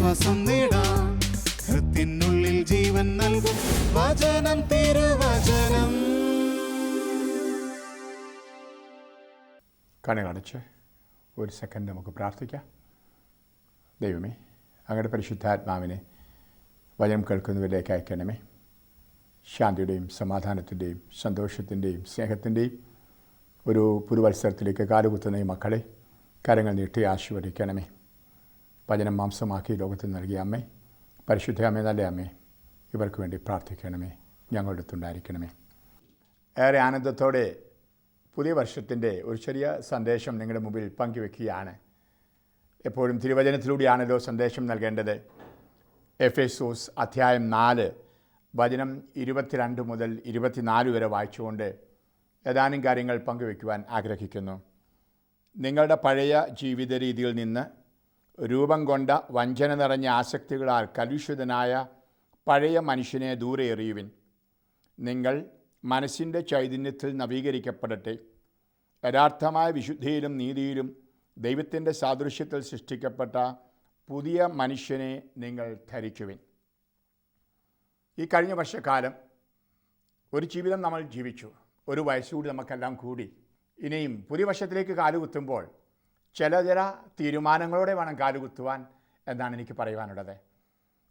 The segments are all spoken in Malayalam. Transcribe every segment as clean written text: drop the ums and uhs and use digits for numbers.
ആശ്വാസം നേടാം. ഹൃത്തിനുള്ളിൽ ജീവൻ നൽകും വചനം, തിരുവചനം. കണ്ണുകടച്ച് ഒരു സെക്കൻഡ് നമുക്ക് പ്രാർത്ഥിക്കാം. ദൈവമേ, അങ്ങയുടെ പരിശുദ്ധാത്മാവിനെ വചനം കേൾക്കുന്നവരിലേക്ക് അയക്കണമേ. ശാന്തിയുടെയും സമാധാനത്തിൻ്റെയും സന്തോഷത്തിൻ്റെയും സ്നേഹത്തിൻ്റെയും ഒരു പുതുവത്സരത്തിലേക്ക് കാലുകുത്തുന്ന ഈ മക്കളെ കരങ്ങൾ നീട്ടി ആശീർവദിക്കണമേ. വചനം മാംസമാക്കി ലോകത്തിൽ നൽകിയ അമ്മേ, പരിശുദ്ധ അമ്മേ, നല്ല അമ്മേ, ഇവർക്ക് വേണ്ടി പ്രാർത്ഥിക്കണമേ. ഞങ്ങളുടെ അടുത്തുണ്ടായിരിക്കണമേ. ഏറെ ആനന്ദത്തോടെ പുതിയ വർഷത്തിൻ്റെ ഒരു ചെറിയ സന്ദേശം നിങ്ങളുടെ മുമ്പിൽ പങ്കുവെക്കുകയാണ്. എപ്പോഴും തിരുവചനത്തിലൂടെയാണല്ലോ സന്ദേശം നൽകേണ്ടത്. എഫേസോസ് അധ്യായം 4 വചനം 22 മുതൽ 24 വരെ വായിച്ചുകൊണ്ട് ഏതാനും കാര്യങ്ങൾ പങ്കുവെക്കുവാൻ ആഗ്രഹിക്കുന്നു. നിങ്ങളുടെ പഴയ ജീവിത രീതിയിൽ നിന്ന് രൂപം കൊണ്ട വഞ്ചന നിറഞ്ഞ ആസക്തികളാൽ കലുഷിതനായ പഴയ മനുഷ്യനെ ദൂരെ എറിയുവിൻ. നിങ്ങൾ മനസ്സിൻ്റെ ചൈതന്യത്തിൽ നവീകരിക്കപ്പെടട്ടെ. യഥാർത്ഥമായ വിശുദ്ധിയിലും നീതിയിലും ദൈവത്തിൻ്റെ സാദൃശ്യത്തിൽ സൃഷ്ടിക്കപ്പെട്ട പുതിയ മനുഷ്യനെ നിങ്ങൾ ധരിക്കുവിൻ. ഈ കഴിഞ്ഞ വർഷക്കാലം ഒരു ജീവിതം നമ്മൾ ജീവിച്ചു. ഒരു വയസ്സുകൂടി നമുക്കെല്ലാം കൂടി. ഇനിയും പുതിയ വർഷത്തിലേക്ക് കാലുകുത്തുമ്പോൾ ചില തീരുമാനങ്ങളോടെ വേണം കാലുകുത്തുവാൻ എന്നാണ് എനിക്ക് പറയുവാനുള്ളത്.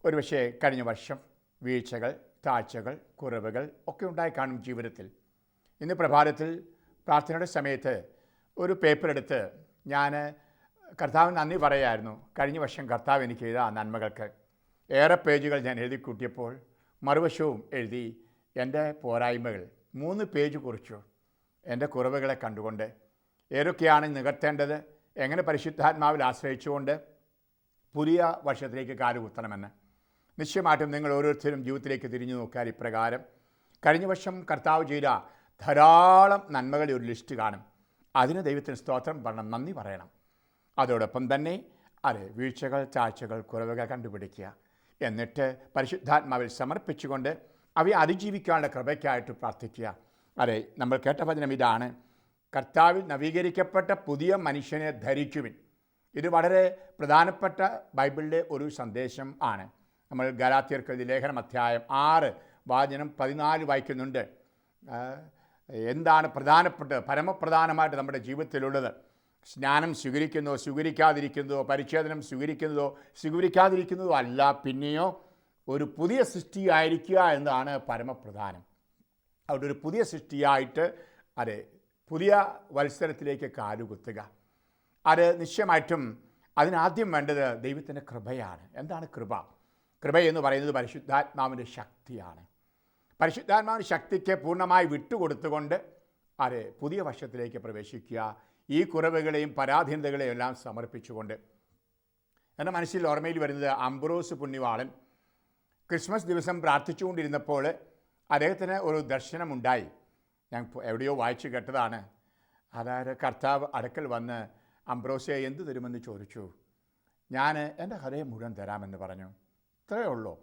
ഒരുപക്ഷെ കഴിഞ്ഞ വർഷം വീഴ്ചകൾ, താഴ്ചകൾ, കുറവുകൾ ഒക്കെ ഉണ്ടായി കാണും ജീവിതത്തിൽ. ഇന്ന് പ്രഭാതത്തിൽ പ്രാർത്ഥനയുടെ സമയത്ത് ഒരു പേപ്പർ എടുത്ത് ഞാൻ കർത്താവിന് നന്ദി പറയായിരുന്നു. കഴിഞ്ഞ വർഷം കർത്താവ് എനിക്ക് ചെയ്ത നന്മകൾക്ക് ഏറെ പേജുകൾ ഞാൻ എഴുതി കൂട്ടിയപ്പോൾ മറുവശവും എഴുതി എൻ്റെ പോരായ്മകൾ 3 പേജ് കുറിച്ചു. എൻ്റെ കുറവുകളെ കണ്ടുകൊണ്ട് ഏതൊക്കെയാണ് നികത്തേണ്ടത്, എങ്ങനെ പരിശുദ്ധാത്മാവിൽ ആശ്രയിച്ചുകൊണ്ട് പുതിയ വർഷത്തിലേക്ക് കാലുകുത്തണമെന്ന്. നിശ്ചയമായിട്ടും നിങ്ങൾ ഓരോരുത്തരും ജീവിതത്തിലേക്ക് തിരിഞ്ഞു നോക്കിയാൽ ഇപ്രകാരം കഴിഞ്ഞ വർഷം കർത്താവ് ചെയ്ത ധാരാളം നന്മകളുടെ ഒരു ലിസ്റ്റ് കാണും. അതിന് ദൈവത്തിന് സ്തോത്രം പറയണം, നന്ദി പറയണം. അതോടൊപ്പം തന്നെ വീഴ്ചകൾ, താഴ്ചകൾ, കുറവുകൾ കണ്ടുപിടിക്കുക. എന്നിട്ട് പരിശുദ്ധാത്മാവിൽ സമർപ്പിച്ചുകൊണ്ട് അവയെ അതിജീവിക്കാനുള്ള കൃപയ്ക്കായിട്ട് പ്രാർത്ഥിക്കുക. നമ്മൾ കേട്ട വചനം ഇതാണ്: കർത്താവിൽ നവീകരിക്കപ്പെട്ട പുതിയ മനുഷ്യനെ ധരിക്കുവിൻ. ഇത് വളരെ പ്രധാനപ്പെട്ട ബൈബിളിലെ ഒരു സന്ദേശം ആണ്. നമ്മൾ ഗലാത്യർക്ക് ലേഖനം അധ്യായം 6 വചനം 14 വായിക്കുന്നുണ്ട്. എന്താണ് പരമപ്രധാനമായിട്ട് നമ്മുടെ ജീവിതത്തിലുള്ളത്? സ്നാനം സ്വീകരിക്കുന്നതോ സ്വീകരിക്കാതിരിക്കുന്നതോ, പരിച്ഛേദനം സ്വീകരിക്കാതിരിക്കുന്നതോ അല്ല, പിന്നെയോ ഒരു പുതിയ സൃഷ്ടിയായിരിക്കുക എന്നതാണ് പരമപ്രധാനം. അവിടെ ഒരു പുതിയ സൃഷ്ടിയായിട്ട് പുതിയ വത്സരത്തിലേക്ക് കാലുകുത്തുക. അത് നിശ്ചയമായിട്ടും അതിനാദ്യം വേണ്ടത് ദൈവത്തിൻ്റെ കൃപയാണ്. എന്താണ് കൃപ? കൃപ എന്ന് പറയുന്നത് പരിശുദ്ധാത്മാവിൻ്റെ ശക്തിയാണ്. പരിശുദ്ധാത്മാവിൻ്റെ ശക്തിക്ക് പൂർണ്ണമായി വിട്ടുകൊടുത്തുകൊണ്ട് പുതിയ വർഷത്തിലേക്ക് പ്രവേശിക്കുക. ഈ കുറവുകളെയും പരാധീനതകളെയും എല്ലാം സമർപ്പിച്ചുകൊണ്ട്. എൻ്റെ മനസ്സിൽ ഓർമ്മയിൽ വരുന്നത് അംബ്രോസ് പുണ്യവാളൻ ക്രിസ്മസ് ദിവസം പ്രാർത്ഥിച്ചുകൊണ്ടിരുന്നപ്പോൾ അദ്ദേഹത്തിന് ഒരു ദർശനമുണ്ടായി. ഞാൻ എവിടെയോ വായിച്ചു കേട്ടതാണ്. അതായത് കർത്താവ് അടുക്കൽ വന്ന് അംബ്രോസെ എന്തു തരുമെന്ന് ചോദിച്ചു. ഞാൻ എൻ്റെ ഹൃദയം മുഴുവൻ തരാമെന്ന് പറഞ്ഞു. ഇത്രയേ ഉള്ളൂ.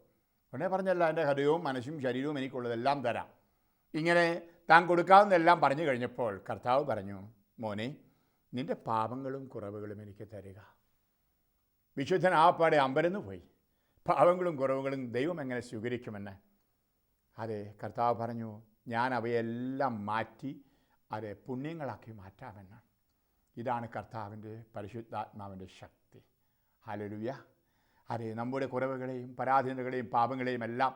ഉടനെ പറഞ്ഞല്ല, എൻ്റെ ഹൃദയവും മനസ്സും ശരീരവും എനിക്കുള്ളതെല്ലാം തരാം. ഇങ്ങനെ താൻ കൊടുക്കാവുന്നതെല്ലാം പറഞ്ഞു കഴിഞ്ഞപ്പോൾ കർത്താവ് പറഞ്ഞു, മോനെ, നിൻ്റെ പാപങ്ങളും കുറവുകളും എനിക്ക് തരിക. വിശുദ്ധൻ ആപ്പാടെ അമ്പരന്ന് പോയി. പാപങ്ങളും കുറവുകളും ദൈവം എങ്ങനെ സ്വീകരിക്കുമെന്ന്. കർത്താവ് പറഞ്ഞു, ഞാൻ അവയെല്ലാം മാറ്റി പുണ്യങ്ങളാക്കി മാറ്റാമെന്ന്. ഇതാണ് കർത്താവിൻ്റെ പരിശുദ്ധാത്മാവിൻ്റെ ശക്തി. ഹല്ലേലൂയ. നമ്മുടെ കുറവുകളെയും പരാധീനതകളെയും പാപങ്ങളെയും എല്ലാം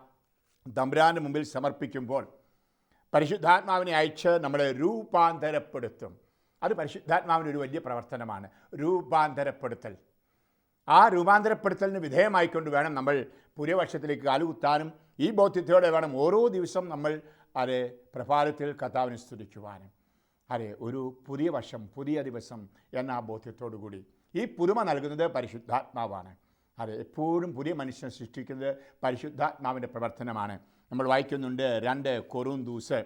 തമ്പുരാൻ്റെ മുമ്പിൽ സമർപ്പിക്കുമ്പോൾ പരിശുദ്ധാത്മാവിനെ അയച്ച് നമ്മളെ രൂപാന്തരപ്പെടുത്തും. അത് പരിശുദ്ധാത്മാവിൻ്റെ ഒരു വലിയ പ്രവർത്തനമാണ്, രൂപാന്തരപ്പെടുത്തൽ. ആ രൂപാന്തരപ്പെടുത്തലിന് വിധേയമായിക്കൊണ്ട് വേണം നമ്മൾ പുതിയ വർഷത്തിലേക്ക് കാലുകുത്താനും. ഈ ബോധ്യത്തോടെ വേണം ഓരോ ദിവസം നമ്മൾ പ്രഭാതത്തിൽ കർത്താവിനെ സ്തുതിക്കുവാനും. ഒരു പുതിയ വർഷം, പുതിയ ദിവസം എന്ന ആ ബോധ്യത്തോടു കൂടി. ഈ പുതുമ നൽകുന്നത് പരിശുദ്ധാത്മാവാണ്. എപ്പോഴും പുതിയ മനുഷ്യനെ സൃഷ്ടിക്കുന്നത് പരിശുദ്ധാത്മാവിൻ്റെ പ്രവർത്തനമാണ്. നമ്മൾ വായിക്കുന്നുണ്ട് 2 കൊറിന്തോസ്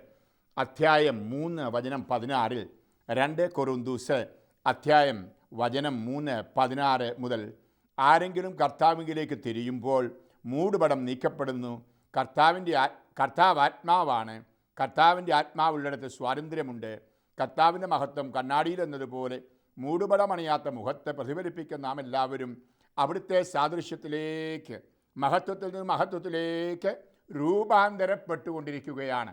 അധ്യായം 3 വചനം 16. 2 കൊറിന്തോസ് അധ്യായം വചനം 3:16 മുതൽ, ആരെങ്കിലും കർത്താവിലേക്ക് തിരിയുമ്പോൾ മൂടുപടം നീക്കപ്പെടുന്നു. കർത്താവ് ആത്മാവാണ്. കർത്താവിൻ്റെ ആത്മാവുള്ളിടത്ത് സ്വാതന്ത്ര്യമുണ്ട്. കർത്താവിൻ്റെ മഹത്വം കണ്ണാടിയിൽ എന്നതുപോലെ മൂടുപടമണിയാത്ത മുഖത്തെ പ്രതിഫലിപ്പിക്കുന്ന നാം എല്ലാവരും അവിടുത്തെ സാദൃശ്യത്തിലേക്ക്, മഹത്വത്തിൽ നിന്ന് മഹത്വത്തിലേക്ക് രൂപാന്തരപ്പെട്ടുകൊണ്ടിരിക്കുകയാണ്.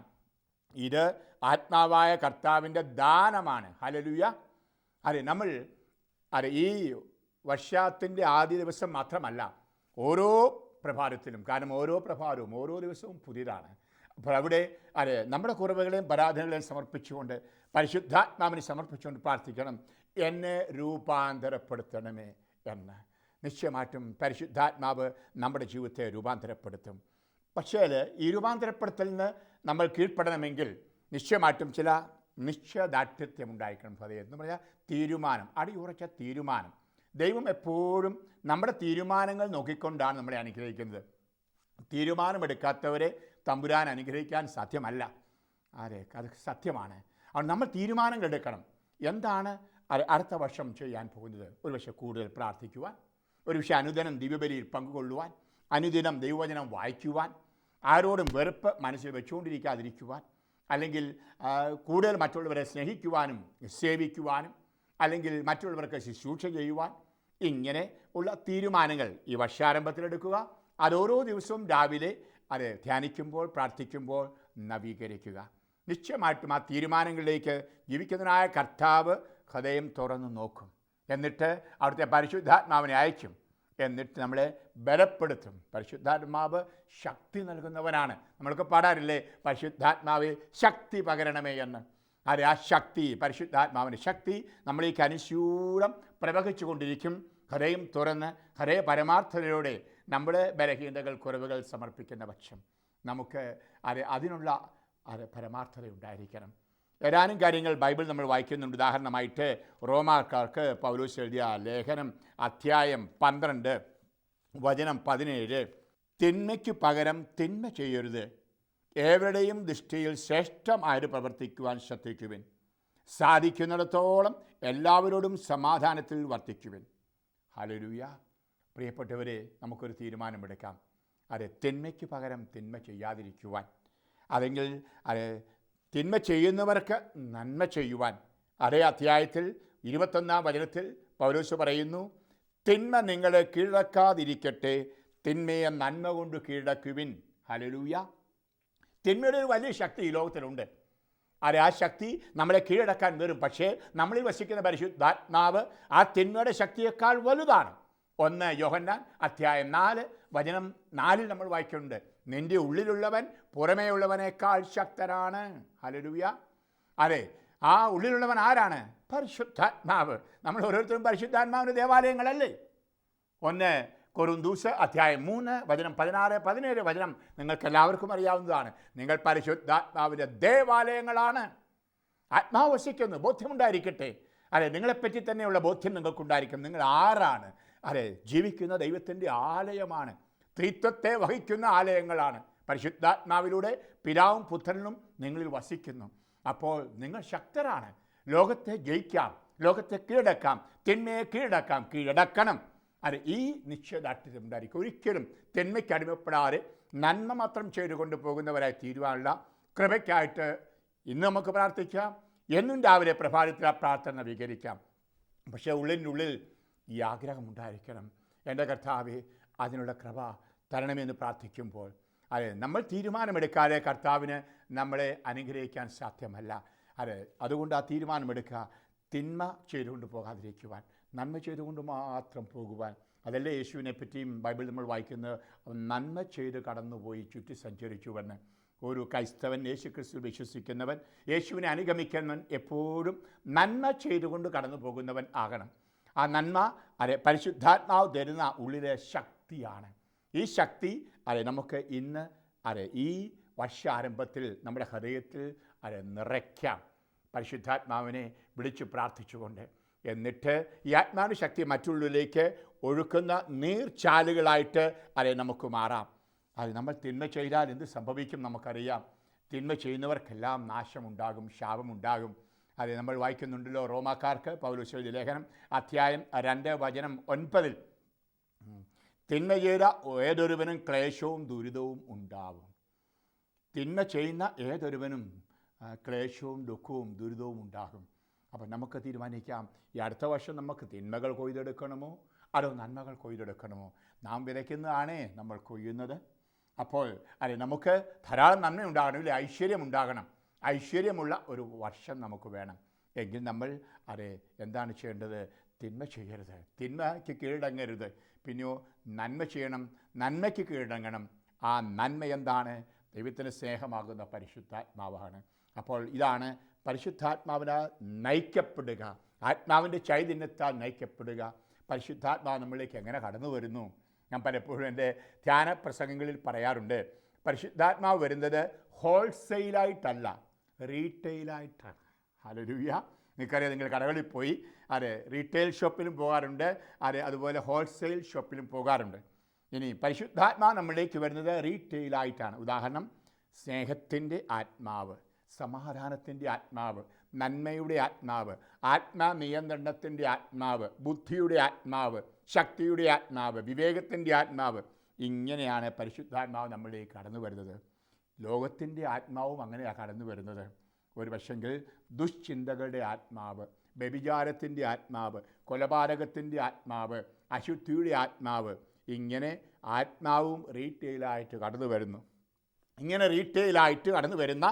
ഇത് ആത്മാവായ കർത്താവിൻ്റെ ദാനമാണ്. ഹല്ലേലൂയ. നമ്മൾ ഈ വർഷത്തിൻ്റെ ആദ്യ ദിവസം മാത്രമല്ല, ഓരോ പ്രഭാതത്തിലും, കാരണം ഓരോ പ്രഭാതവും ഓരോ ദിവസവും പുതിയതാണ്. അപ്പോൾ അവിടെ നമ്മുടെ കുറവുകളെയും പരാധനകളെയും സമർപ്പിച്ചുകൊണ്ട്, പരിശുദ്ധാത്മാവിനെ സമർപ്പിച്ചുകൊണ്ട് പ്രാർത്ഥിക്കണം, എന്നെ രൂപാന്തരപ്പെടുത്തണമേ എന്ന്. നിശ്ചയമായിട്ടും പരിശുദ്ധാത്മാവ് നമ്മുടെ ജീവിതത്തെ രൂപാന്തരപ്പെടുത്തും. പക്ഷേ ഈ രൂപാന്തരപ്പെടുത്തലിന് നമ്മൾ കീഴ്പ്പെടണമെങ്കിൽ നിശ്ചയമായിട്ടും ചില നിശ്ചയദാർഢ്യം ഉണ്ടായിരിക്കണം. എന്ന് പറഞ്ഞാൽ തീരുമാനം, അടിയുറച്ച തീരുമാനം. ദൈവം എപ്പോഴും നമ്മുടെ തീരുമാനങ്ങൾ നോക്കിക്കൊണ്ടാണ് നമ്മളെ അനുഗ്രഹിക്കുന്നത്. തീരുമാനമെടുക്കാത്തവരെ തമ്പുരാൻ അനുഗ്രഹിക്കാൻ സാധ്യമല്ല. അത് സത്യമാണ്. അതുകൊണ്ട് നമ്മൾ തീരുമാനങ്ങൾ എടുക്കണം. എന്താണ് അടുത്ത വർഷം ചെയ്യാൻ പോകുന്നത്? ഒരു പക്ഷേ കൂടുതൽ പ്രാർത്ഥിക്കുവാൻ, ഒരു പക്ഷേ അനുദിനം ദിവ്യബലിയിൽ പങ്കുകൊള്ളുവാൻ, അനുദിനം ദൈവവചനം വായിക്കുവാൻ, ആരോടും വെറുപ്പ് മനസ്സിൽ വെച്ചുകൊണ്ടിരിക്കാതിരിക്കുവാൻ, അല്ലെങ്കിൽ കൂടുതൽ മറ്റുള്ളവരെ സ്നേഹിക്കുവാനും സേവിക്കുവാനും, അല്ലെങ്കിൽ മറ്റുള്ളവർക്ക് ശുശ്രൂഷ ചെയ്യുവാൻ, ഇങ്ങനെ ഉള്ള തീരുമാനങ്ങൾ ഈ വർഷാരംഭത്തിലെടുക്കുക. അതോരോ ദിവസവും രാവിലെ ധ്യാനിക്കുമ്പോൾ, പ്രാർത്ഥിക്കുമ്പോൾ നവീകരിക്കുക. നിശ്ചയമായിട്ടും ആ തീരുമാനങ്ങളിലേക്ക് ജീവിക്കുന്നതിനായ കർത്താവ് ഹൃദയം തുറന്ന് നോക്കും. എന്നിട്ട് അവിടുത്തെ പരിശുദ്ധാത്മാവിനെ അയക്കും. എന്നിട്ട് നമ്മളെ ബലപ്പെടുത്തും. പരിശുദ്ധാത്മാവ് ശക്തി നൽകുന്നവനാണ്. നമ്മൾക്ക് പാടാറില്ലേ, പരിശുദ്ധാത്മാവെ ശക്തി പകരണമേ എന്ന്. ആ ശക്തി, പരിശുദ്ധാത്മാവിൻ്റെ ശക്തി നമ്മളേക്ക് അനുസ്യൂതം പ്രവഹിച്ചു കൊണ്ടിരിക്കും. ഹൃദയം തുറന്ന് ഹൃദയ പരമാർത്ഥതയോടെ നമ്മുടെ ബലഹീനതകൾ, കുറവുകൾ സമർപ്പിക്കുന്ന പക്ഷം നമുക്ക് അതിനുള്ള പരമാർത്ഥത ഉണ്ടായിരിക്കണം. ഏതാനും കാര്യങ്ങൾ ബൈബിൾ നമ്മൾ വായിക്കുന്നുണ്ട്. ഉദാഹരണമായിട്ട് റോമാക്കാർക്ക് പൗലോസ് എഴുതിയ ലേഖനം അധ്യായം 12 വചനം 17, തിന്മയ്ക്ക് പകരം തിന്മ ചെയ്യരുത്, ഏവരുടെയും ദൃഷ്ടിയിൽ ശ്രേഷ്ഠമായത് പ്രവർത്തിക്കുവാൻ ശ്രദ്ധിക്കുവിൻ, സാധിക്കുന്നിടത്തോളം എല്ലാവരോടും സമാധാനത്തിൽ വർത്തിക്കുവിൻ. ഹല്ലേലൂയ. പ്രിയപ്പെട്ടവരെ, നമുക്കൊരു തീരുമാനമെടുക്കാം. തിന്മയ്ക്ക് പകരം തിന്മ ചെയ്യാതിരിക്കുവാൻ, അല്ലെങ്കിൽ തിന്മ ചെയ്യുന്നവർക്ക് നന്മ ചെയ്യുവാൻ. അതേ അധ്യായത്തിൽ 21-ാം വചനത്തിൽ പൗലോസ് പറയുന്നു, തിന്മ നിങ്ങളെ കീഴടക്കാതിരിക്കട്ടെ, തിന്മയെ നന്മ കൊണ്ട് കീഴടക്കുവിൻ. ഹല്ലേലൂയ. തിന്മയുടെ ഒരു വലിയ ശക്തി ഈ ലോകത്തിലുണ്ട്. ആ ശക്തി നമ്മളെ കീഴടക്കാൻ വരും. പക്ഷേ നമ്മളിൽ വസിക്കുന്ന പരിശുദ്ധാത്മാവ് ആ തിന്മയുടെ ശക്തിയേക്കാൾ വലുതാണ്. 1 യോഹന്നാൻ അധ്യായം 4 വചനം 4 നമ്മൾ വായിക്കുന്നുണ്ട്, നിന്റെ ഉള്ളിലുള്ളവൻ പുറമേ ഉള്ളവനേക്കാൾ ശക്തനാണ്. ഹല്ലേലൂയ. ആ ഉള്ളിലുള്ളവൻ ആരാണ്? പരിശുദ്ധാത്മാവ്. നമ്മൾ ഓരോരുത്തരും പരിശുദ്ധാത്മാവിൻ്റെ ദേവാലയങ്ങളല്ലേ. 1 കൊരിന്ത്യർ അധ്യായം 3 വചനം 16-17 വചനം നിങ്ങൾക്കെല്ലാവർക്കും അറിയാവുന്നതാണ്. നിങ്ങൾ പരിശുദ്ധാത്മാവിൻ്റെ ദേവാലയങ്ങളാണ്. ആത്മാവ് വസിക്കുന്നു. ബോധ്യമുണ്ടായിരിക്കട്ടെ. നിങ്ങളെപ്പറ്റി തന്നെയുള്ള ബോധ്യം നിങ്ങൾക്കുണ്ടായിരിക്കും. നിങ്ങൾ ആരാണ്? ജീവിക്കുന്ന ദൈവത്തിൻ്റെ ആലയമാണ്. ത്രിത്വത്തെ വഹിക്കുന്ന ആലയങ്ങളാണ്. പരിശുദ്ധാത്മാവിലൂടെ പിതാവും പുത്രനും നിങ്ങളിൽ വസിക്കുന്നു. അപ്പോൾ നിങ്ങൾ ശക്തരാണ്. ലോകത്തെ ജയിക്കാം, ലോകത്തെ കീഴടക്കാം, തിന്മയെ കീഴടക്കണം. ഈ നിശ്ചയദാർഢ്യം ഉണ്ടായിരിക്കും. ഒരിക്കലും തിന്മയ്ക്ക് അടിമപ്പെടാതെ നന്മ മാത്രം ചെയ്തുകൊണ്ട് പോകുന്നവരായി തീരുവാനുള്ള കൃപയ്ക്കായിട്ട് ഇന്ന് നമുക്ക് പ്രാർത്ഥിക്കാം. എന്നും രാവിലെ പ്രഭാതത്തിൽ ആ പ്രാർത്ഥന വികരിക്കാം. പക്ഷേ ഉള്ളിനുള്ളിൽ ഈ ആഗ്രഹം ഉണ്ടായിരിക്കണം, എൻ്റെ കർത്താവേ അതിനുള്ള കൃപ തരണമെന്ന് പ്രാർത്ഥിക്കുമ്പോൾ നമ്മൾ തീരുമാനമെടുക്കാതെ കർത്താവിന് നമ്മളെ അനുഗ്രഹിക്കാൻ സാധ്യമല്ല. അതുകൊണ്ട് ആ തീരുമാനമെടുക്കുക, തിന്മ ചെയ്തുകൊണ്ട് പോകാതിരിക്കുവാൻ, നന്മ ചെയ്തുകൊണ്ട് മാത്രം പോകുവാൻ. അതല്ലേ യേശുവിനെ പറ്റിയും ബൈബിൾ നമ്മൾ വായിക്കുന്നത്, നന്മ ചെയ്ത് കടന്നുപോയി ചുറ്റി സഞ്ചരിച്ചുവെന്ന്. ഒരു ക്രൈസ്തവൻ, യേശുക്രിസ്തു വിശ്വസിക്കുന്നവൻ, യേശുവിനെ അനുഗമിക്കുന്നവൻ എപ്പോഴും നന്മ ചെയ്തുകൊണ്ട് കടന്നു പോകുന്നവൻ ആകണം. ആ നന്മ പരിശുദ്ധാത്മാവ് തരുന്ന ഉള്ളിലെ ശക്തിയാണ്. ഈ ശക്തി നമുക്ക് ഇന്ന് ഈ വർഷാരംഭത്തിൽ നമ്മുടെ ഹൃദയത്തിൽ നിറയ്ക്കാം. പരിശുദ്ധാത്മാവിനെ വിളിച്ചു പ്രാർത്ഥിച്ചുകൊണ്ട്, എന്നിട്ട് ഈ ആത്മാവിൻ്റെ ശക്തി മറ്റുള്ളവരിലേക്ക് ഒഴുക്കുന്ന നീർച്ചാലുകളായിട്ട് നമുക്ക് മാറാം. നമ്മൾ തിന്മ ചെയ്താൽ എന്ത് സംഭവിക്കും നമുക്കറിയാം. തിന്മ ചെയ്യുന്നവർക്കെല്ലാം നാശമുണ്ടാകും, ശാപമുണ്ടാകും. നമ്മൾ വായിക്കുന്നുണ്ടല്ലോ റോമാക്കാർക്ക് പൗലോസ് എഴുതിയ ലേഖനം അധ്യായം 2 വചനം 9, തിന്മ ചെയ്ത ഏതൊരുവനും ക്ലേശവും ദുരിതവും ഉണ്ടാവും. തിന്മ ചെയ്യുന്ന ഏതൊരുവനും ക്ലേശവും ദുഃഖവും ദുരിതവും ഉണ്ടാകും. അപ്പം നമുക്ക് തീരുമാനിക്കാം, ഈ അടുത്ത വർഷം നമുക്ക് തിന്മകൾ കൊയ്തെടുക്കണമോ അതോ നന്മകൾ കൊയ്തെടുക്കണമോ? നാം വിതയ്ക്കുന്നതാണേ നമ്മൾ കൊയ്യുന്നത്. അപ്പോൾ നമുക്ക് ധാരാളം നന്മ ഉണ്ടാകണം, ഇല്ലേ? ഐശ്വര്യം ഉണ്ടാകണം. ഐശ്വര്യമുള്ള ഒരു വർഷം നമുക്ക് വേണം എങ്കിൽ നമ്മൾ എന്താണ് ചെയ്യേണ്ടത്? തിന്മ ചെയ്യരുത്, തിന്മയ്ക്ക് കീഴടങ്ങരുത്. പിന്നെയോ നന്മ ചെയ്യണം, നന്മയ്ക്ക് കീഴടങ്ങണം. ആ നന്മ എന്താണ്? ദൈവത്തിന് സ്നേഹമാകുന്ന പരിശുദ്ധാത്മാവാണ്. അപ്പോൾ ഇതാണ് പരിശുദ്ധാത്മാവിനാൽ നയിക്കപ്പെടുക, ആത്മാവിൻ്റെ ചൈതന്യത്താൽ നയിക്കപ്പെടുക. പരിശുദ്ധാത്മാവ് നമ്മളിലേക്ക് എങ്ങനെ കടന്നു വരുന്നു? ഞാൻ പലപ്പോഴും എൻ്റെ ധ്യാന പ്രസംഗങ്ങളിൽ പറയാറുണ്ട്, പരിശുദ്ധാത്മാവ് വരുന്നത് ഹോൾസെയിലായിട്ടല്ല, റീറ്റെയിലായിട്ടാണ്. ഹല്ലേലൂയ. നിങ്ങൾക്കറിയാം, നിങ്ങൾ കടകളിൽ പോയി റീറ്റെയിൽ ഷോപ്പിലും പോകാറുണ്ട്, അതുപോലെ ഹോൾസെയിൽ ഷോപ്പിലും പോകാറുണ്ട്. ഇനി പരിശുദ്ധാത്മാവ് നമ്മളിലേക്ക് വരുന്നത് റീറ്റെയിലായിട്ടാണ്. ഉദാഹരണം, സ്നേഹത്തിൻ്റെ ആത്മാവ്, സമാധാനത്തിൻ്റെ ആത്മാവ്, നന്മയുടെ ആത്മാവ്, ആത്മനിയന്ത്രണത്തിൻ്റെ ആത്മാവ്, ബുദ്ധിയുടെ ആത്മാവ്, ശക്തിയുടെ ആത്മാവ്, വിവേകത്തിൻ്റെ ആത്മാവ്. ഇങ്ങനെയാണ് പരിശുദ്ധാത്മാവ് നമ്മളിലേക്ക് കടന്നു വരുന്നത്. ലോകത്തിൻ്റെ ആത്മാവും അങ്ങനെയാണ് കടന്നു വരുന്നത്. ഒരു പക്ഷെങ്കിൽ ദുശ്ചിന്തകളുടെ ആത്മാവ്, വ്യഭിചാരത്തിൻ്റെ ആത്മാവ്, കൊലപാതകത്തിൻ്റെ ആത്മാവ്, അശുദ്ധിയുടെ ആത്മാവ്, ഇങ്ങനെ ആത്മാവും റീറ്റെയിലായിട്ട് കടന്നു വരുന്നു. ഇങ്ങനെ റീറ്റെയിലായിട്ട് കടന്നു വരുന്ന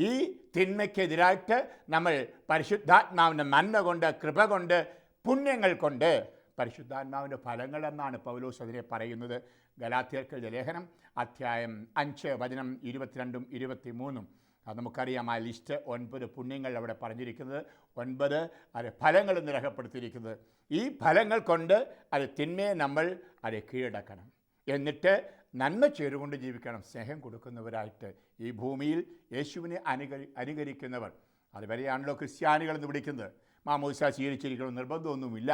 ഈ തിന്മയ്ക്കെതിരായിട്ട് നമ്മൾ പരിശുദ്ധാത്മാവിൻ്റെ നന്മ കൊണ്ട്, കൃപ കൊണ്ട്, പുണ്യങ്ങൾ കൊണ്ട്, പരിശുദ്ധാത്മാവിൻ്റെ ഫലങ്ങൾ എന്നാണ് പൗലോസ് അതിനെ പറയുന്നത്. ഗലാത്യർക്കെഴുതിയ ലേഖനം അധ്യായം 5 വചനം 22 23. അത് നമുക്കറിയാം. ആ ലിസ്റ്റ് 9 പുണ്യങ്ങൾ അവിടെ പറഞ്ഞിരിക്കുന്നത്, 9 ഫലങ്ങളെന്ന് രേഖപ്പെടുത്തിയിരിക്കുന്നത്. ഈ ഫലങ്ങൾ കൊണ്ട് തിന്മയെ നമ്മൾ കീഴടക്കണം. എന്നിട്ട് നന്മ ചെയ്തുകൊണ്ട് ജീവിക്കണം, സ്നേഹം കൊടുക്കുന്നവരായിട്ട്. ഈ ഭൂമിയിൽ യേശുവിനെ അനുകരിക്കുന്നവർ, അതുവരെയാണല്ലോ ക്രിസ്ത്യാനികളെന്ന് വിളിക്കുന്നത്. മാമോദിസ സ്വീകരിച്ചിരിക്കണം നിർബന്ധമൊന്നുമില്ല.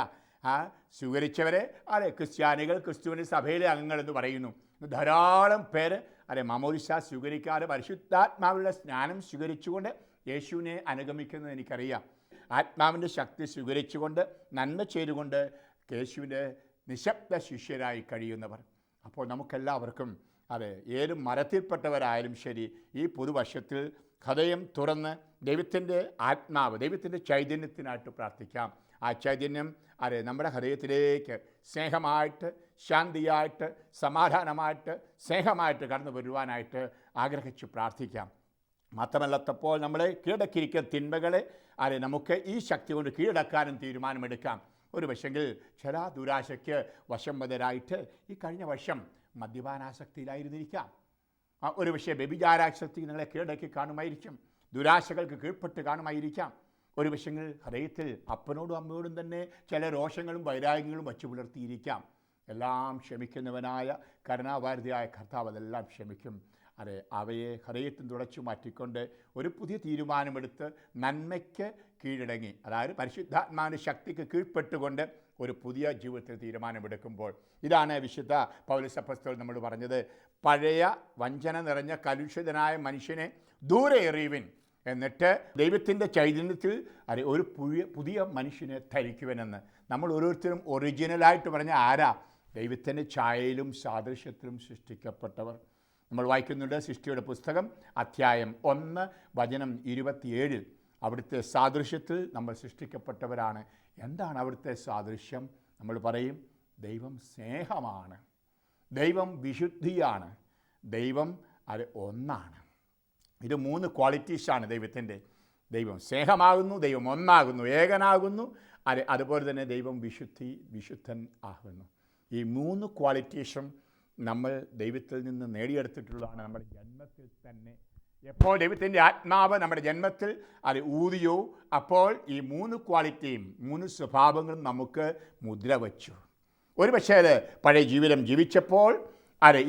സ്വീകരിച്ചവരെ ക്രിസ്ത്യാനികൾ, ക്രിസ്തുവിൻ്റെ സഭയിലെ അംഗങ്ങളെന്ന് പറയുന്നു. ധാരാളം പേര് മാമോദിസ സ്വീകരിക്കാതെ പരിശുദ്ധാത്മാവിലുള്ള സ്നാനം സ്വീകരിച്ചുകൊണ്ട് യേശുവിനെ അനുഗമിക്കുന്നത് എനിക്കറിയാം. ആത്മാവിൻ്റെ ശക്തി സ്വീകരിച്ചുകൊണ്ട് നന്മ ചെയ്തുകൊണ്ട് യേശുവിൻ്റെ നിശബ്ദ ശിഷ്യരായി കഴിയുന്നവർ. അപ്പോൾ നമുക്കെല്ലാവർക്കും ഏത് മരത്തിൽപ്പെട്ടവരായാലും ശരി, ഈ പുതുവർഷത്തിൽ ഹൃദയം തുറന്ന് ദൈവത്തിൻ്റെ ആത്മാവ്, ദൈവത്തിൻ്റെ ചൈതന്യത്തിനായിട്ട് പ്രാർത്ഥിക്കാം. ആ ചൈതന്യം നമ്മുടെ ഹൃദയത്തിലേക്ക് സ്നേഹമായിട്ട്, ശാന്തിയായിട്ട്, സമാധാനമായിട്ട്, സ്നേഹമായിട്ട് കടന്നു വരുവാനായിട്ട് ആഗ്രഹിച്ച് പ്രാർത്ഥിക്കാം. മാത്രമല്ലത്തപ്പോൾ നമ്മളെ കീഴടക്കിയിരിക്കുന്ന തിന്മകളെ നമുക്ക് ഈ ശക്തി കൊണ്ട് കീഴടക്കാനും തീരുമാനമെടുക്കാം. ഒരു പക്ഷെങ്കിൽ ചില ദുരാശയ്ക്ക് വശംവദരായിട്ട് ഈ കഴിഞ്ഞ വർഷം മദ്യപാനാസക്തിയിലായിരുന്നിരിക്കാം. ഒരു പക്ഷേ വ്യഭിചാരാസക്തി നിങ്ങളെ കീഴടക്കി കാണുമായിരിക്കും, ദുരാശകൾക്ക് കീഴ്പ്പെട്ട് കാണുമായിരിക്കാം. ഒരു പക്ഷെങ്കിൽ ഹൃദയത്തിൽ അപ്പനോടും അമ്മയോടും തന്നെ ചില രോഷങ്ങളും വൈരാഗ്യങ്ങളും വച്ചു പുലർത്തിയിരിക്കാം. എല്ലാം ക്ഷമിക്കുന്നവനായ കരുണാവാരിധിയായ കർത്താവ് അതെല്ലാം ക്ഷമിക്കും. അവയെ ഹൃദയത്തിൽ തുടച്ചു മാറ്റിക്കൊണ്ട് ഒരു പുതിയ തീരുമാനമെടുത്ത് നന്മയ്ക്ക് കീഴടങ്ങി, അതായത് പരിശുദ്ധാത്മാവിൻ്റെ ശക്തിക്ക് കീഴ്പ്പെട്ടുകൊണ്ട് ഒരു പുതിയ ജീവിതത്തിൽ തീരുമാനമെടുക്കുമ്പോൾ, ഇതാണ് വിശുദ്ധ പൗലോസ് അപ്പോസ്തലൻ നമ്മൾ പറഞ്ഞത്, പഴയ വഞ്ചന നിറഞ്ഞ കലുഷിതനായ മനുഷ്യനെ ദൂരെ എറിയുവിൻ, എന്നിട്ട് ദൈവത്തിൻ്റെ ചൈതന്യത്തിൽ ഒരു പുതിയ മനുഷ്യനെ ധരിക്കുവനെന്ന്. നമ്മൾ ഓരോരുത്തരും ഒറിജിനലായിട്ട് പറഞ്ഞ ആരാ? ദൈവത്തിൻ്റെ ഛായയിലും സാദൃശ്യത്തിലും സൃഷ്ടിക്കപ്പെട്ടവർ. നമ്മൾ വായിക്കുന്നുണ്ട് സൃഷ്ടിയുടെ പുസ്തകം അധ്യായം 1 വചനം 27. അവിടുത്തെ സാദൃശ്യത്തിൽ നമ്മൾ സൃഷ്ടിക്കപ്പെട്ടവരാണ്. എന്താണ് അവിടുത്തെ സാദൃശ്യം? നമ്മൾ പറയും, ദൈവം സ്നേഹമാണ്, ദൈവം വിശുദ്ധിയാണ്, ദൈവം ഒന്നാണ്. ഇത് 3 ക്വാളിറ്റീസാണ് ദൈവത്തിൻ്റെ. ദൈവം സ്നേഹമാകുന്നു, ദൈവം ഒന്നാകുന്നു, ഏകനാകുന്നു, അതുപോലെ തന്നെ ദൈവം വിശുദ്ധൻ ആകുന്നു. ഈ 3 ക്വാളിറ്റീസും നമ്മൾ ദൈവത്തിൽ നിന്ന് നേടിയെടുത്തിട്ടുള്ളതാണ് നമ്മുടെ ജന്മത്തിൽ തന്നെ. എപ്പോൾ ദൈവത്തിൻ്റെ ആത്മാവ് നമ്മുടെ ജന്മത്തിൽ ഊതിയോ, അപ്പോൾ ഈ 3 ക്വാളിറ്റിയും 3 സ്വഭാവങ്ങളും നമുക്ക് മുദ്ര വച്ചു. ഒരു പക്ഷേ പഴയ ജീവിതം ജീവിച്ചപ്പോൾ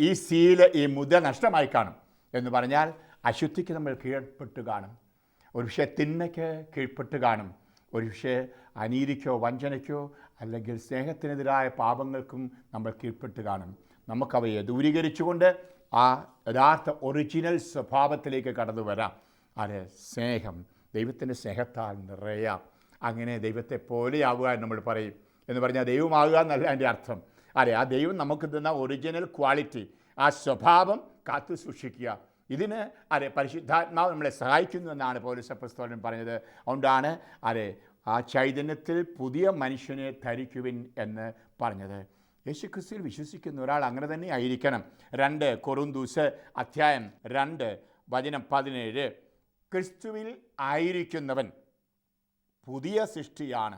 ഈ സീല്, ഈ മുദ്ര നഷ്ടമായി കാണും. എന്ന് പറഞ്ഞാൽ അശുദ്ധിക്ക് നമ്മൾ കീഴ്പ്പെട്ട് കാണും, ഒരു പക്ഷേ തിന്മയ്ക്ക് കീഴ്പ്പെട്ട് കാണും, ഒരു പക്ഷേ അനീതിക്കോ വഞ്ചനയ്ക്കോ അല്ലെങ്കിൽ സ്നേഹത്തിനെതിരായ പാപങ്ങൾക്കും നമ്മൾ കീഴ്പ്പെട്ട് കാണും. നമുക്കവയെ ദൂരീകരിച്ചുകൊണ്ട് ആ യഥാർത്ഥ ഒറിജിനൽ സ്വഭാവത്തിലേക്ക് കടന്നു വരാം. സ്നേഹം, ദൈവത്തിൻ്റെ സ്നേഹത്താൽ നിറയാം. അങ്ങനെ ദൈവത്തെ പോലെയാവുക എന്ന് നമ്മൾ പറയും. എന്ന് പറഞ്ഞാൽ ദൈവമാകുക എന്നല്ല എൻ്റെ അർത്ഥം. ആ ദൈവം നമുക്ക് തന്ന ഒറിജിനൽ ക്വാളിറ്റി, ആ സ്വഭാവം കാത്തു സൂക്ഷിക്കുക. ഇതിന് പരിശുദ്ധാത്മാവ് നമ്മളെ സഹായിക്കുന്നു എന്നാണ് പൗലോസ് അപ്പോസ്തലൻ പറഞ്ഞത്. അതുകൊണ്ടാണ് ആ ചൈതന്യത്തിൽ പുതിയ മനുഷ്യനെ ധരിക്കുവിൻ എന്ന് പറഞ്ഞത്. യേശുക്രിസ്തുവിൽ വിശ്വസിക്കുന്ന ഒരാൾ അങ്ങനെ തന്നെ ആയിരിക്കണം. 2 കൊറിന്തോസ് അധ്യായം 2 വചനം 17, ക്രിസ്തുവിൽ ആയിരിക്കുന്നവൻ പുതിയ സൃഷ്ടിയാണ്,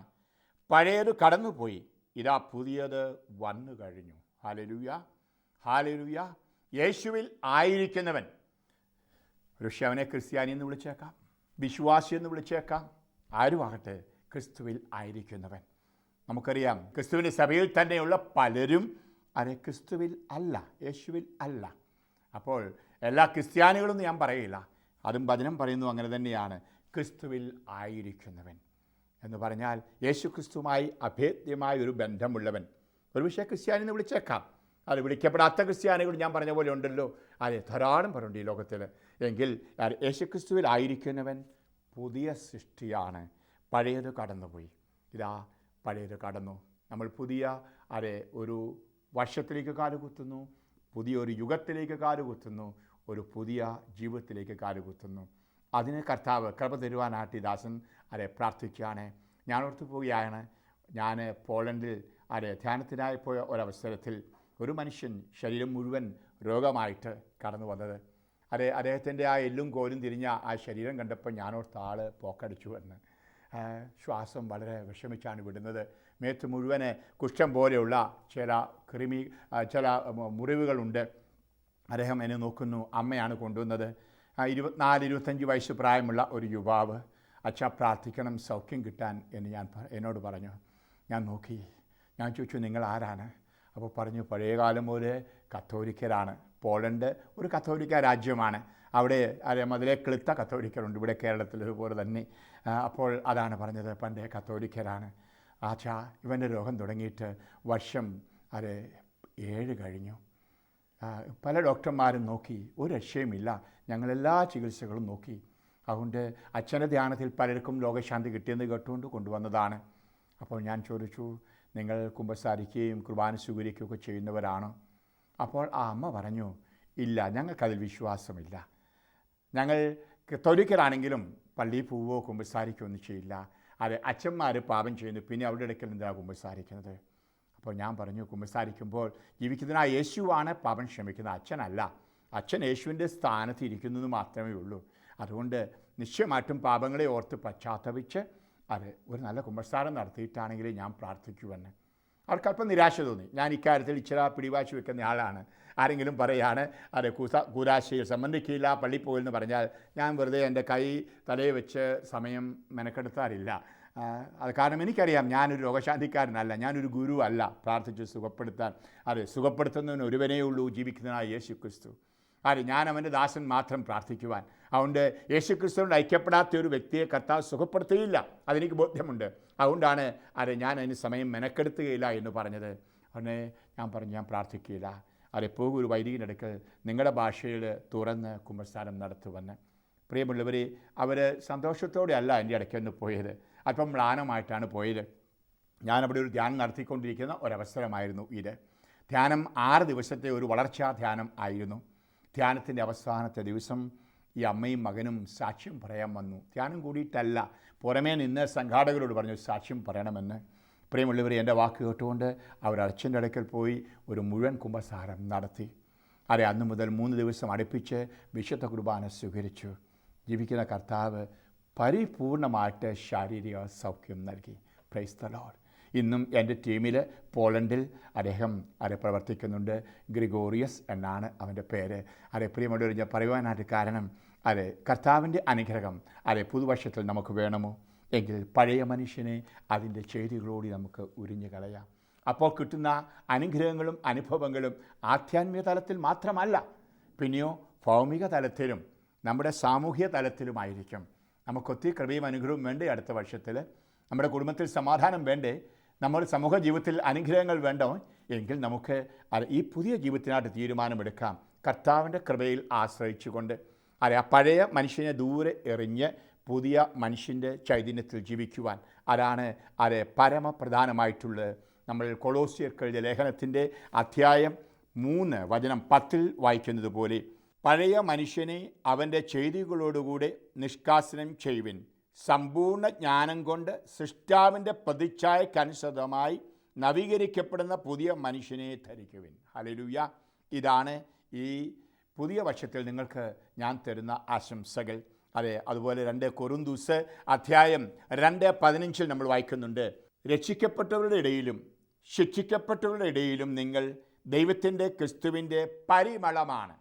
പഴയത് കടന്നുപോയി, ഇതാ പുതിയത് വന്നു കഴിഞ്ഞു. Hallelujah, hallelujah. യേശുവിൽ ആയിരിക്കുന്നവൻ, ഒരുപക്ഷെ അവനെ ക്രിസ്ത്യാനി എന്ന് വിളിച്ചേക്കാം, വിശ്വാസി എന്ന് വിളിച്ചേക്കാം, ആരുമാകട്ടെ, ക്രിസ്തുവിൽ ആയിരിക്കുന്നവൻ. നമുക്കറിയാം ക്രിസ്തുവിൻ്റെ സഭയിൽ തന്നെയുള്ള പലരും ക്രിസ്തുവിൽ അല്ല, യേശുവിൽ അല്ല. അപ്പോൾ എല്ലാ ക്രിസ്ത്യാനികളൊന്നും ഞാൻ പറയില്ല, അതും വചനം പറയുന്നു അങ്ങനെ തന്നെയാണ്. ക്രിസ്തുവിൽ ആയിരിക്കുന്നവൻ എന്ന് പറഞ്ഞാൽ യേശു ക്രിസ്തുവുമായി അഭേദ്യമായ ഒരു ബന്ധമുള്ളവൻ. ഒരുപക്ഷെ ക്രിസ്ത്യാനി എന്ന് വിളിച്ചേക്കാം, അത് വിളിക്കപ്പെടാത്ത ക്രിസ്ത്യാനികൾ ഞാൻ പറഞ്ഞ പോലെ ഉണ്ടല്ലോ, അതെ, ധാരാളം പേരുണ്ട് ഈ ലോകത്തിൽ. എങ്കിൽ യേശുക്രിസ്തുവിൽ ആയിരിക്കുന്നവൻ പുതിയ സൃഷ്ടിയാണ്, പഴയത് കടന്നുപോയി, ഇതാ പഴയത് കടന്നു. നമ്മൾ പുതിയ ഒരു വർഷത്തിലേക്ക് കാലുകുത്തുന്നു, പുതിയൊരു യുഗത്തിലേക്ക് കാലുകുത്തുന്നു, ഒരു പുതിയ ജീവിതത്തിലേക്ക് കാലുകുത്തുന്നു. അതിന് കർത്താവ് കൃപ തരുവാനായിട്ട് ദാസൻ പ്രാർത്ഥിക്കുകയാണ്. ഞാൻ ഓർത്തു പോവുകയാണ്, ഞാൻ പോളണ്ടിൽ ധ്യാനത്തിനായി പോയ ഒരവസരത്തിൽ ഒരു മനുഷ്യൻ ശരീരം മുഴുവൻ രോഗമായിട്ട് കടന്നു വന്നത്. അദ്ദേഹത്തിൻ്റെ ആ എല്ലും കോലും തിരിഞ്ഞ ആ ശരീരം കണ്ടപ്പോൾ ഞാനോർത്ത ആൾ പോക്കടിച്ചു എന്ന്. ശ്വാസം വളരെ വിഷമിച്ചാണ് വിടുന്നത്. മേത്ത് മുഴുവന് കുഷ്ഠം പോലെയുള്ള ചില മുറിവുകളുണ്ട്. അദ്ദേഹം എന്നെ നോക്കുന്നു. അമ്മയാണ് കൊണ്ടുവന്നത്. 24-25 വയസ്സ് പ്രായമുള്ള ഒരു യുവാവ്. അച്ഛാ പ്രാർത്ഥിക്കണം സൗഖ്യം കിട്ടാൻ എന്ന് എന്നോട് പറഞ്ഞു. ഞാൻ നോക്കി, ഞാൻ ചോദിച്ചു നിങ്ങൾ ആരാണ്? അപ്പോൾ പറഞ്ഞു പഴയകാലം പോലെ കത്തോലിക്കരാണ്. പോളണ്ട് ഒരു കത്തോലിക്ക രാജ്യമാണ്. അവിടെ മതിലെ കിളുത്ത കത്തോലിക്കരുണ്ട്, ഇവിടെ കേരളത്തിലതുപോലെ തന്നെ. അപ്പോൾ അതാണ് പറഞ്ഞത്, പണ്ടേ കത്തോലിക്കരാണ്. ആച്ചാ ഇവൻ്റെ രോഗം തുടങ്ങിയിട്ട് വർഷം 7 കഴിഞ്ഞു. പല ഡോക്ടർമാരും നോക്കി, ഒരു രക്ഷയുമില്ല. ഞങ്ങളെല്ലാ ചികിത്സകളും നോക്കി. അതുകൊണ്ട് അച്ഛൻ്റെ ധ്യാനത്തിൽ പലർക്കും രോഗശാന്തി കിട്ടിയെന്ന് കേട്ടുകൊണ്ട് കൊണ്ടുവന്നതാണ്. അപ്പോൾ ഞാൻ ചോദിച്ചു, നിങ്ങൾ കുമ്പസാരിക്കുകയും കുർബാന സ്വീകരിക്കുകയൊക്കെ ചെയ്യുന്നവരാണോ? അപ്പോൾ ആ അമ്മ പറഞ്ഞു, ഇല്ല, ഞങ്ങൾക്കതിൽ വിശ്വാസമില്ല. ഞങ്ങൾ കത്തോലിക്കരാണെങ്കിലും പള്ളിയിൽ പോവുകയോ കുമ്പസാരിക്കുകയോ ഒന്നും ചെയ്യില്ല. അച്ഛന്മാർ പാപം ചെയ്യുന്നു, പിന്നെ അവരുടെ ഇടയ്ക്കൽ എന്താണ് കുമ്പസാരിക്കുന്നത്? അപ്പോൾ ഞാൻ പറഞ്ഞു, കുമ്പസാരിക്കുമ്പോൾ ജീവിക്കുന്ന യേശുവാണ് പാപം ക്ഷമിക്കുന്നത്, അച്ഛനല്ല. അച്ഛൻ യേശുവിൻ്റെ സ്ഥാനത്ത് ഇരിക്കുന്നത് മാത്രമേ ഉള്ളൂ. അതുകൊണ്ട് നിശ്ചയമായിട്ടും പാപങ്ങളെ ഓർത്ത് പശ്ചാത്തപിച്ച് ഒരു നല്ല കുമ്പസാരം നടത്തിയിട്ടാണെങ്കിൽ ഞാൻ പ്രാർത്ഥിക്കുമെന്ന്. അവർക്കല്പം നിരാശ തോന്നി. ഞാൻ ഇക്കാര്യത്തിൽ ഇച്ചിരി പിടിവാശി വെക്കുന്ന ആളാണ്. ആരെങ്കിലും പറയാണ് കൂരാശയിൽ സംബന്ധിക്കില്ല, പള്ളി പോയെന്ന് പറഞ്ഞാൽ ഞാൻ വെറുതെ എൻ്റെ കൈ തലയിൽ വെച്ച് സമയം മെനക്കെടുത്താറില്ല. അത് കാരണം എനിക്കറിയാം ഞാനൊരു രോഗശാന്തിക്കാരനല്ല, ഞാനൊരു ഗുരു അല്ല. പ്രാർത്ഥിച്ച് സുഖപ്പെടുത്താൻ സുഖപ്പെടുത്തുന്നതിന് ഒരുവനേ ഉള്ളൂ, ജീവിക്കുന്നതിനായ യേശു ക്രിസ്തു. ഞാൻ അവൻ്റെ ദാസൻ മാത്രം പ്രാർത്ഥിക്കുവാൻ. അതുകൊണ്ട് യേശു ക്രിസ്തുവിനോട് ഐക്യപ്പെടാത്ത ഒരു വ്യക്തിയെ കർത്താവ് സുഖപ്പെടുത്തുകയില്ല, അതെനിക്ക് ബോധ്യമുണ്ട്. അതുകൊണ്ടാണ് ഞാൻ അതിന് സമയം മെനക്കെടുത്തുകയില്ല എന്ന് പറഞ്ഞത്. അതുകൊണ്ട് ഞാൻ പറഞ്ഞു, ഞാൻ പ്രാർത്ഥിക്കുകയില്ല. പോകും ഒരു വൈദികനടുക്കൽ നിങ്ങളുടെ ഭാഷയിൽ തുറന്ന് കുമ്പസാരം നടത്തുവന്ന്. പ്രിയമുള്ളവരെ, അവർ സന്തോഷത്തോടെ അല്ല എൻ്റെ ഇടയ്ക്കൊന്ന് പോയത്, അല്പം മ്ലാനമായിട്ടാണ് പോയത്. ഞാനവിടെ ഒരു ധ്യാനം നടത്തിക്കൊണ്ടിരിക്കുന്ന ഒരവസരമായിരുന്നു ഇത്. ധ്യാനം 6 ദിവസത്തെ ഒരു വളർച്ചാ ധ്യാനം ആയിരുന്നു. ധ്യാനത്തിൻ്റെ അവസാനത്തെ ദിവസം ഈ അമ്മയും മകനും സാക്ഷ്യം പറയാൻ വന്നു. ധ്യാനം കൂടിയിട്ടല്ല, പുറമേ നിന്ന് സംഘാടകരോട് പറഞ്ഞു സാക്ഷ്യം പറയണമെന്ന്. പ്രിയമുള്ളവരെ, എൻ്റെ വാക്ക് കേട്ടുകൊണ്ട് അവർ അച്ഛൻ്റെ അടുക്കൽ പോയി ഒരു മുഴുവൻ കുമ്പസാരം നടത്തി. അന്ന് മുതൽ 3 ദിവസം അടുപ്പിച്ച് വിശുദ്ധ കുർബാന സ്വീകരിച്ചു. ജീവിക്കുന്ന കർത്താവ് പരിപൂർണമായിട്ട് ശാരീരിക സൗഖ്യം നൽകി. Praise the Lord. ഇന്നും എൻ്റെ ടീമിൽ പോളണ്ടിൽ അദ്ദേഹം പ്രവർത്തിക്കുന്നുണ്ട്. ഗ്രിഗോറിയസ് എന്നാണ് അവൻ്റെ പേര്. പ്രിയമുള്ളവർ, ഞാൻ പറയുവാനായിട്ട് കാരണം കർത്താവിൻ്റെ അനുഗ്രഹം പുതുവർഷത്തിൽ നമുക്ക് വേണമോ എങ്കിൽ പഴയ മനുഷ്യനെ അതിൻ്റെ ചെയ്തികളോടി നമുക്ക് ഉരിഞ്ഞു കളയാം. അപ്പോൾ കിട്ടുന്ന അനുഗ്രഹങ്ങളും അനുഭവങ്ങളും ആധ്യാത്മിക തലത്തിൽ മാത്രമല്ല, പിന്നെയോ ഭൗമിക തലത്തിലും നമ്മുടെ സാമൂഹ്യ തലത്തിലുമായിരിക്കും. നമുക്കൊത്തിരി കൃപയും അനുഗ്രഹവും വേണ്ടേ? അടുത്ത വർഷത്തിൽ നമ്മുടെ കുടുംബത്തിൽ സമാധാനം വേണ്ടേ? നമ്മൾ സമൂഹ ജീവിതത്തിൽ അനുഗ്രഹങ്ങൾ വേണ്ടോ? എങ്കിൽ നമുക്ക് ഈ പുതിയ ജീവിതത്തിനായിട്ട് തീരുമാനമെടുക്കാം, കർത്താവിൻ്റെ കൃപയിൽ ആശ്രയിച്ചുകൊണ്ട്. ആ പഴയ മനുഷ്യനെ ദൂരെ എറിഞ്ഞ് പുതിയ മനുഷ്യൻ്റെ ചൈതന്യത്തിൽ ജീവിക്കുവാൻ. അതാണ് പരമപ്രധാനമായിട്ടുള്ളത്. നമ്മൾ കൊളോസ്യർക്ക് എഴുതിയ ലേഖനത്തിൻ്റെ അധ്യായം 3 വചനം 10 വായിക്കുന്നത് പോലെ, പഴയ മനുഷ്യനെ അവൻ്റെ ചെയ്തികളോടുകൂടെ നിഷ്കാസനം ചെയ്യുവിൻ, സമ്പൂർണ്ണ ജ്ഞാനം കൊണ്ട് സൃഷ്ടാവിൻ്റെ പ്രതിച്ഛായക്കനുസൃതമായി നവീകരിക്കപ്പെടുന്ന പുതിയ മനുഷ്യനെ ധരിക്കുവിൻ. ഹല്ലേലൂയ. ഇതാണ് ഈ പുതിയ വർഷത്തിൽ നിങ്ങൾക്ക് ഞാൻ തരുന്ന ആശംസകൾ. അതെ, അതുപോലെ 2 കൊരിന്ത്യർ അധ്യായം 2:15 നമ്മൾ വായിക്കുന്നുണ്ട്, രക്ഷിക്കപ്പെട്ടവരുടെ ഇടയിലും ശിക്ഷിക്കപ്പെട്ടവരുടെ ഇടയിലും നിങ്ങൾ ദൈവത്തിൻ്റെ ക്രിസ്തുവിൻ്റെ പരിമളമാണ്.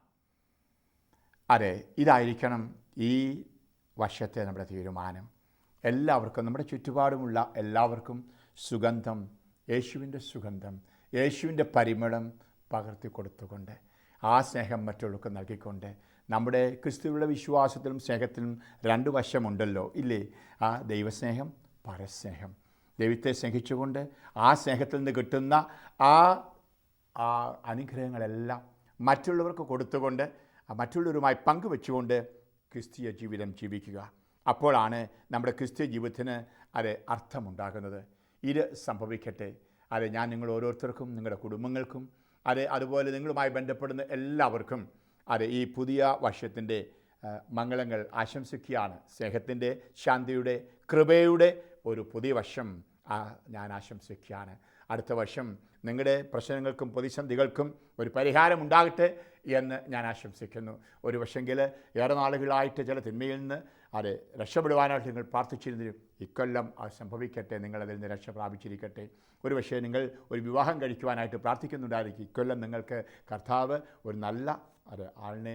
അതെ, ഇതായിരിക്കണം ഈ വർഷത്തെ നമ്മുടെ തീരുമാനം. എല്ലാവർക്കും, നമ്മുടെ ചുറ്റുപാടുമുള്ള എല്ലാവർക്കും സുഗന്ധം, യേശുവിൻ്റെ സുഗന്ധം, യേശുവിൻ്റെ പരിമളം പകർത്തി കൊടുത്തുകൊണ്ട് ആ സ്നേഹം മറ്റുള്ളവർക്ക് നൽകിക്കൊണ്ട്, നമ്മുടെ ക്രിസ്തുവിലുള്ള വിശ്വാസത്തിലും സ്നേഹത്തിലും 2 വശമുണ്ടല്ലോ ഇല്ലേ? ആ ദൈവസ്നേഹം, പരസ്നേഹം. ദൈവത്തെ സ്നേഹിച്ചുകൊണ്ട് ആ സ്നേഹത്തിൽ നിന്ന് കിട്ടുന്ന ആ അനുഗ്രഹങ്ങളെല്ലാം മറ്റുള്ളവർക്ക് കൊടുത്തുകൊണ്ട് മറ്റുള്ളവരുമായി പങ്കുവെച്ചുകൊണ്ട് ക്രിസ്തീയ ജീവിതം ജീവിക്കുക. അപ്പോഴാണ് നമ്മുടെ ക്രിസ്തീയ ജീവിതത്തിന് അത് അർത്ഥമുണ്ടാകുന്നത്. ഇത് സംഭവിക്കട്ടെ. അത് ഞാൻ നിങ്ങൾ ഓരോരുത്തർക്കും, നിങ്ങളുടെ കുടുംബങ്ങൾക്കും, അതുപോലെ നിങ്ങളുമായി ബന്ധപ്പെടുന്ന എല്ലാവർക്കും ഈ പുതിയ വർഷത്തിൻ്റെ മംഗളങ്ങൾ ആശംസിക്കുകയാണ്. സ്നേഹത്തിൻ്റെ, ശാന്തിയുടെ, കൃപയുടെ ഒരു പുതിയ വർഷം ഞാൻ ആശംസിക്കുകയാണ്. അടുത്ത വർഷം നിങ്ങളുടെ പ്രശ്നങ്ങൾക്കും പ്രതിസന്ധികൾക്കും ഒരു പരിഹാരമുണ്ടാകട്ടെ എന്ന് ഞാൻ ആശംസിക്കുന്നു. ഒരു പക്ഷെങ്കിൽ ഏറെ നാളുകളായിട്ട് ചില തിന്മയിൽ നിന്ന് രക്ഷപ്പെടുവാനായിട്ട് നിങ്ങൾ പ്രാർത്ഥിച്ചിരുന്നു. ഇക്കൊല്ലം അത് സംഭവിക്കട്ടെ, നിങ്ങളതിൽ നിന്ന് രക്ഷ പ്രാപിച്ചിരിക്കട്ടെ. ഒരു പക്ഷേ നിങ്ങൾ ഒരു വിവാഹം കഴിക്കുവാനായിട്ട് പ്രാർത്ഥിക്കുന്നുണ്ടായിരിക്കും. ഇക്കൊല്ലം നിങ്ങൾക്ക് കർത്താവ് ഒരു നല്ല ആളിനെ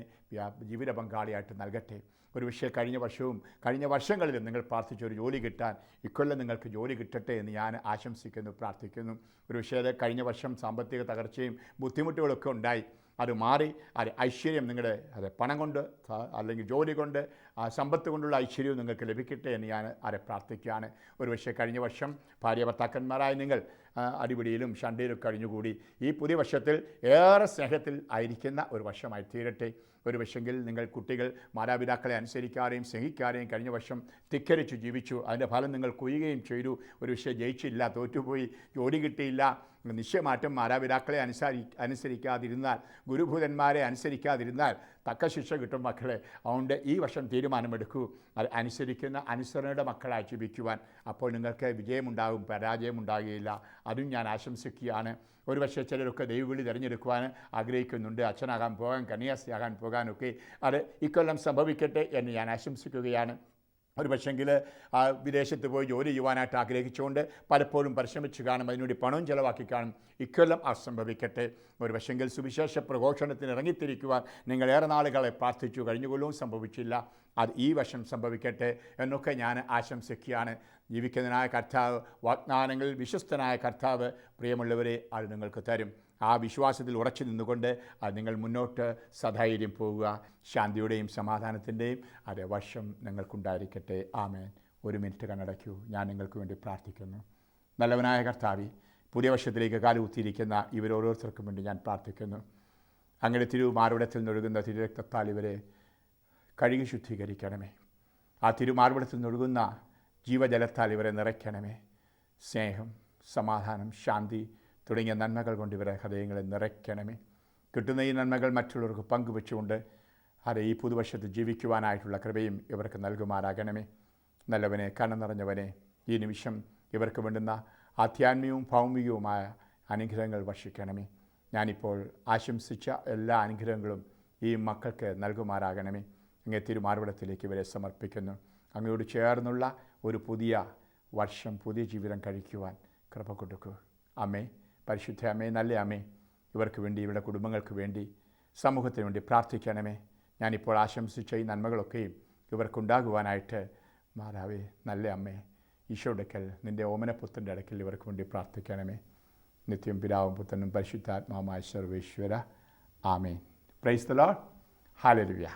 ജീവിത പങ്കാളിയായിട്ട് നൽകട്ടെ. ഒരു പക്ഷേ കഴിഞ്ഞ വർഷങ്ങളിലും നിങ്ങൾ പ്രാർത്ഥിച്ചൊരു ജോലി കിട്ടാൻ ഇക്കൊല്ലം നിങ്ങൾക്ക് ജോലി കിട്ടട്ടെ എന്ന് ഞാൻ ആശംസിക്കുന്നു, പ്രാർത്ഥിക്കുന്നു. ഒരു പക്ഷേ കഴിഞ്ഞ വർഷം സാമ്പത്തിക തകർച്ചയും ബുദ്ധിമുട്ടുകളൊക്കെ ഉണ്ടായി. അത് മാറി ഐശ്വര്യം നിങ്ങളുടെ പണം കൊണ്ട് അല്ലെങ്കിൽ ജോലി കൊണ്ട് സമ്പത്ത് കൊണ്ടുള്ള ഐശ്വര്യവും നിങ്ങൾക്ക് ലഭിക്കട്ടെ എന്ന് ഞാൻ പ്രാർത്ഥിക്കുകയാണ്. ഒരു പക്ഷേ കഴിഞ്ഞ വർഷം ഭാര്യ ഭർത്താക്കന്മാരായ നിങ്ങൾ അടിപിടിയിലും ശണ്ടയിലും കഴിഞ്ഞുകൂടി ഈ പുതിയ വർഷത്തിൽ ഏറെ സ്നേഹത്തിൽ ആയിരിക്കുന്ന ഒരു വർഷമായി തീരട്ടെ. ഒരു പക്ഷെങ്കിൽ നിങ്ങൾ കുട്ടികൾ മാതാപിതാക്കളെ അനുസരിക്കാതെയും സ്നേഹിക്കാതെയും കഴിഞ്ഞ വർഷം ധിക്കരിച്ചു ജീവിച്ചു. അതിൻ്റെ ഫലം നിങ്ങൾ കൊയ്യുകയും ചെയ്തു. ഒരു പക്ഷേ ജയിച്ചില്ല, തോറ്റുപോയി, ജോലി കിട്ടിയില്ല. നിശ്ചയമായിട്ടും മാതാപിതാക്കളെ അനുസരിക്കാതിരുന്നാൽ, ഗുരുഭൂതന്മാരെ അനുസരിക്കാതിരുന്നാൽ തക്ക ശിക്ഷ കിട്ടും മക്കളെ. അതുകൊണ്ട് ഈ വർഷം തീരുമാനമെടുക്കൂ, അത് അനുസരണയുടെ മക്കളായി ജീവിക്കുവാൻ. അപ്പോൾ നിങ്ങൾക്ക് വിജയമുണ്ടാകും, പരാജയമുണ്ടാകുകയില്ല. അതും ഞാൻ ആശംസിക്കുകയാണ്. ഒരു പക്ഷേ ചിലരൊക്കെ ദൈവവിളി തിരഞ്ഞെടുക്കുവാൻ ആഗ്രഹിക്കുന്നുണ്ട്. അച്ഛനാകാൻ പോകാൻ, കന്യാസിയാകാൻ പോകാനൊക്കെ അത് ഇക്കൊല്ലം സംഭവിക്കട്ടെ എന്ന് ഞാൻ ആശംസിക്കുകയാണ്. ഒരു പക്ഷെങ്കിൽ വിദേശത്ത് പോയി ജോലി ചെയ്യുവാനായിട്ട് ആഗ്രഹിച്ചുകൊണ്ട് പലപ്പോഴും പരിശ്രമിച്ച് കാണും, അതിനുവേണ്ടി പണവും ചിലവാക്കി കാണും. ഇക്കൊല്ലം സംഭവിക്കട്ടെ. ഒരു പക്ഷെങ്കിൽ സുവിശേഷ പ്രഘോഷണത്തിന് ഇറങ്ങിത്തിരിക്കുവാൻ നിങ്ങൾ ഏറെ നാളുകളെ പ്രാർത്ഥിച്ചു, കഴിഞ്ഞ കൊല്ലവും സംഭവിച്ചില്ല. അത് ഈ വർഷം സംഭവിക്കട്ടെ എന്നൊക്കെ ഞാൻ ആശംസിക്കുകയാണ്. ജീവിക്കുന്നതിനായ കർത്താവ്, വാഗ്ദാനങ്ങളിൽ വിശ്വസ്തനായ കർത്താവ് പ്രിയമുള്ളവരെ അത് നിങ്ങൾക്ക് തരും. ആ വിശ്വാസത്തിൽ ഉറച്ചു നിന്നുകൊണ്ട് നിങ്ങൾ മുന്നോട്ട് സധൈര്യം പോവുക. ശാന്തിയുടെയും സമാധാനത്തിൻ്റെയും വർഷം നിങ്ങൾക്കുണ്ടായിരിക്കട്ടെ. ആമേൻ. 1 മിനിറ്റ് കണ്ണടയ്ക്കൂ. ഞാൻ നിങ്ങൾക്ക് വേണ്ടി പ്രാർത്ഥിക്കുന്നു. നല്ലവനായ കർത്താവേ, പുതിയ വർഷത്തിലേക്ക് കാലുകുത്തിയിരിക്കുന്ന ഇവരോരോരുത്തർക്കും വേണ്ടി ഞാൻ പ്രാർത്ഥിക്കുന്നു. അങ്ങയുടെ തിരുമാർവിടത്തിൽ നിന്നൊഴുകുന്ന തിരുരക്തത്താൽ ഇവരെ കഴുകി ശുദ്ധീകരിക്കണമേ. ആ തിരുമാർവിടത്തിൽ നിന്നൊഴുകുന്ന ജീവജലത്താൽ ഇവരെ നിറയ്ക്കണമേ. സ്നേഹം, സമാധാനം, ശാന്തി തുടങ്ങിയ നന്മകൾ കൊണ്ട് ഇവരെ ഹൃദയങ്ങളെ നിറയ്ക്കണമേ. കിട്ടുന്ന ഈ നന്മകൾ മറ്റുള്ളവർക്ക് പങ്കുവെച്ചുകൊണ്ട് ഈ പുതുവർഷത്തിൽ ജീവിക്കുവാനായിട്ടുള്ള കൃപയും ഇവർക്ക് നൽകുമാറാകണമേ. നല്ലവനെ, കണ്ണ് നിറഞ്ഞവനെ, ഈ നിമിഷം ഇവർക്ക് വേണ്ടുന്ന ആധ്യാത്മികവും ഭൗമികവുമായ അനുഗ്രഹങ്ങൾ വർഷിക്കണമേ. ഞാനിപ്പോൾ ആശംസിച്ച എല്ലാ അനുഗ്രഹങ്ങളും ഈ മക്കൾക്ക് നൽകുമാറാകണമേ. അങ്ങേ തിരുമാർവിടത്തിലേക്ക് ഇവരെ സമർപ്പിക്കുന്നു. അങ്ങയോട് ചേർന്നുള്ള ഒരു പുതിയ വർഷം, പുതിയ ജീവിതം കഴിക്കുവാൻ കൃപ കൊടുക്കൂ. അമ്മേ, പരിശുദ്ധ അമ്മേ, നല്ല അമ്മേ, ഇവർക്ക് വേണ്ടി, ഇവരുടെ കുടുംബങ്ങൾക്ക് വേണ്ടി, സമൂഹത്തിന് വേണ്ടി പ്രാർത്ഥിക്കണമേ. ഞാനിപ്പോൾ ആശംസിച്ച ഈ നന്മകളൊക്കെയും ഇവർക്കുണ്ടാകുവാനായിട്ട് മാതാവേ, നല്ല അമ്മേ, ഈശോടക്കൽ നിൻ്റെ ഓമനപുത്രൻ്റെ അടുക്കൽ ഇവർക്ക് വേണ്ടി പ്രാർത്ഥിക്കണമേ. നിത്യം പിതാവും പുത്രനും പരിശുദ്ധാത്മാവുമായ സർവേശ്വര. Amen. Praise the Lord. Hallelujah.